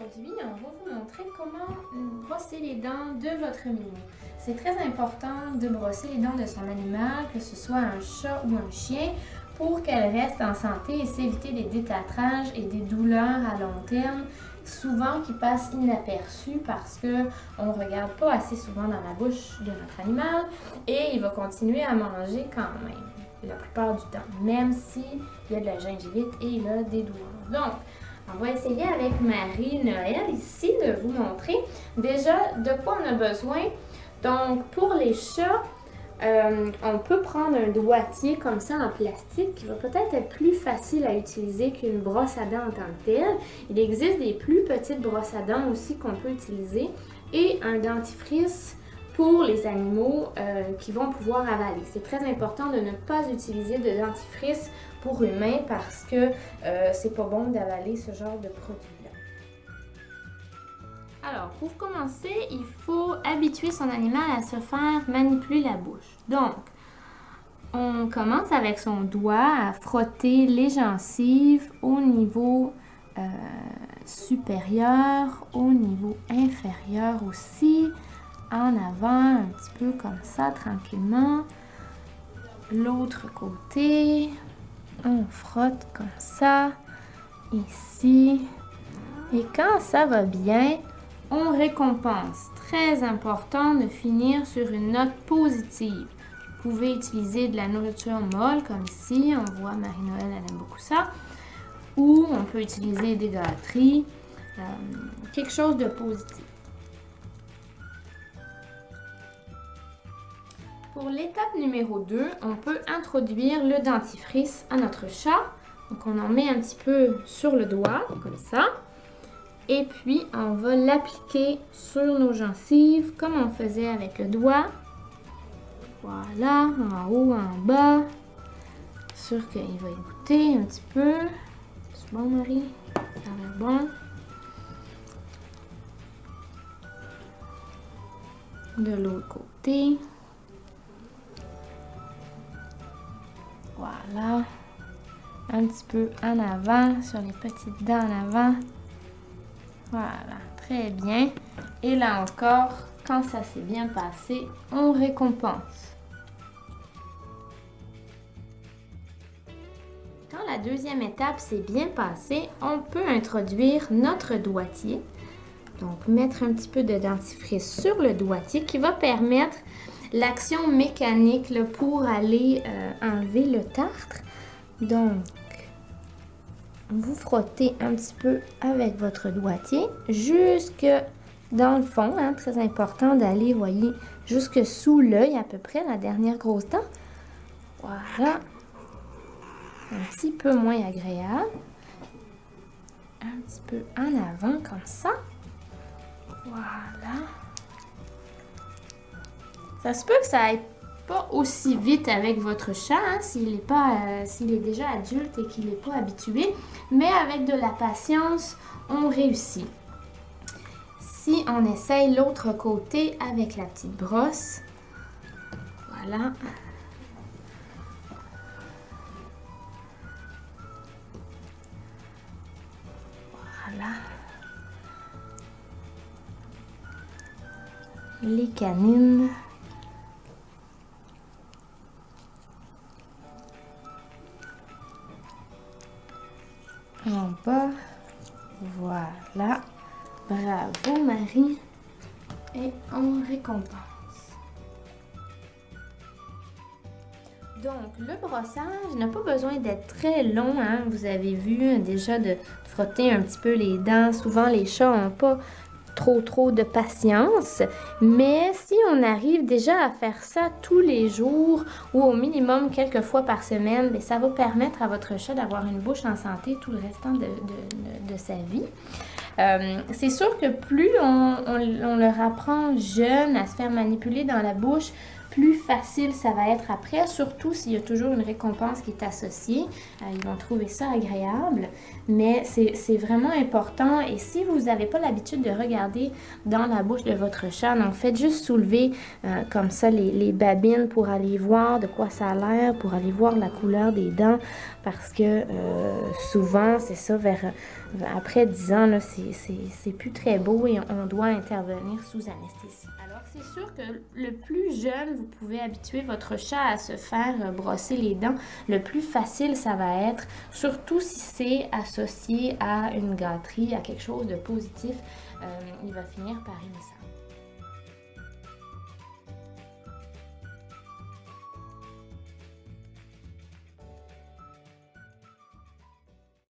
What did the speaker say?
Aujourd'hui, on va vous montrer comment brosser les dents de votre minou. C'est très important de brosser les dents de son animal, que ce soit un chat ou un chien, pour qu'elle reste en santé et s'éviter des détartrages et des douleurs à long terme, souvent qui passent inaperçues parce qu'on ne regarde pas assez souvent dans la bouche de notre animal et il va continuer à manger quand même, la plupart du temps, même s'il y a de la gingivite et il a des douleurs. Donc, on va essayer avec Marie-Noël ici de vous montrer déjà de quoi on a besoin. Donc, pour les chats, on peut prendre un doigtier comme ça en plastique qui va peut-être être plus facile à utiliser qu'une brosse à dents en tant que telle. Il existe des plus petites brosses à dents aussi qu'on peut utiliser et un dentifrice pour les animaux qui vont pouvoir avaler. C'est très important de ne pas utiliser de dentifrice pour humains parce que c'est pas bon d'avaler ce genre de produit-là. Alors, pour commencer, il faut habituer son animal à se faire manipuler la bouche. Donc, on commence avec son doigt à frotter les gencives au niveau supérieur, au niveau inférieur aussi, en avant, un petit peu comme ça, tranquillement. L'autre côté, on frotte comme ça, ici. Et quand ça va bien, on récompense. Très important de finir sur une note positive. Vous pouvez utiliser de la nourriture molle, comme ici. On voit Marie-Noël, elle aime beaucoup ça. Ou on peut utiliser des gâteries. Quelque chose de positif. Pour l'étape numéro 2, on peut introduire le dentifrice à notre chat. Donc on en met un petit peu sur le doigt, comme ça. Et puis on va l'appliquer sur nos gencives, comme on faisait avec le doigt. Voilà, en haut, en bas. Sûr qu'il va y goûter un petit peu. C'est bon, Marie? Ça a l'air bon. De l'autre côté. Voilà, un petit peu en avant, sur les petites dents en avant. Voilà, très bien. Et là encore, quand ça s'est bien passé, on récompense. Quand la deuxième étape s'est bien passée, on peut introduire notre doigtier. Donc, mettre un petit peu de dentifrice sur le doigtier qui va permettre l'action mécanique là, pour aller enlever le tartre. Donc, vous frottez un petit peu avec votre doigtier jusque dans le fond. Hein, très important d'aller, voyez, jusque sous l'œil à peu près, la dernière grosse dent. Voilà. Un petit peu moins agréable. Un petit peu en avant comme ça. Voilà. Ça se peut que ça aille pas aussi vite avec votre chat, hein, s'il est déjà adulte et qu'il n'est pas habitué, mais avec de la patience, on réussit. Si on essaye l'autre côté avec la petite brosse, voilà. Voilà. Les canines. En bas, voilà, bravo Marie, et on récompense. Donc le brossage n'a pas besoin d'être très long, hein? Vous avez vu déjà de frotter un petit peu les dents, souvent les chats n'ont pas trop de patience, mais si on arrive déjà à faire ça tous les jours ou au minimum quelques fois par semaine, bien, ça va permettre à votre chat d'avoir une bouche en santé tout le restant de sa vie. C'est sûr que plus on leur apprend jeune à se faire manipuler dans la bouche, plus facile ça va être après, surtout s'il y a toujours une récompense qui est associée. Ils vont trouver ça agréable, mais c'est vraiment important. Et si vous n'avez pas l'habitude de regarder dans la bouche de votre chat, donc faites juste soulever comme ça les babines pour aller voir de quoi ça a l'air, pour aller voir la couleur des dents, parce que souvent, c'est ça, après 10 ans, c'est plus très beau et on doit intervenir sous anesthésie. Alors, c'est sûr que le plus jeune vous pouvez habituer votre chat à se faire brosser les dents, le plus facile ça va être, surtout si c'est associé à une gâterie, à quelque chose de positif, il va finir par aimer ça.